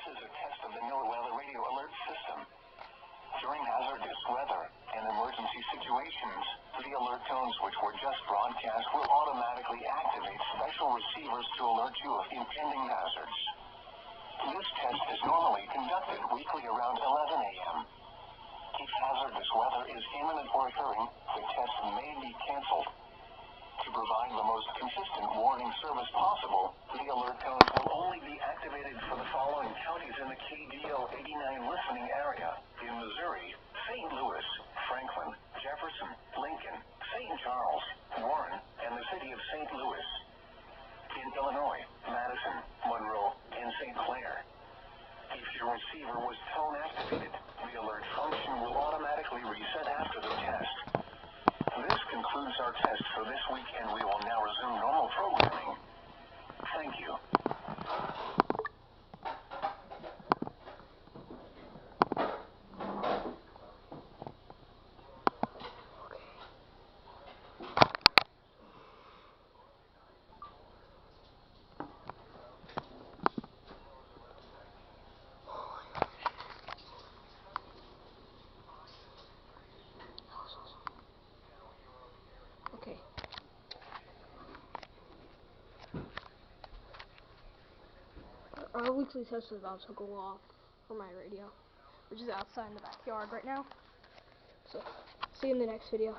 is a test of the NOAA radio alert system. During hazardous weather and emergency situations, the alert tones which were just broadcast will automatically activate special receivers to alert you of impending hazards. This test is normally conducted weekly around 11 a.m. If hazardous weather is imminent or occurring, the test may be canceled. To provide the most consistent warning service possible, the alert tones will only be activated for the following counties in the KDO 89 listening area: in Missouri, St. Louis, Franklin, Jefferson, Lincoln, St. Charles, Warren, and the city of St. Louis. In Illinois, Madison, Monroe, and St. Clair. If your receiver was tone activated, the alert function will automatically reset after the test. This concludes our test for this week, and we will now resume normal programming. Thank you. Okay. Our weekly test is about to go off for my radio, which is outside in the backyard right now. So, see you in the next video.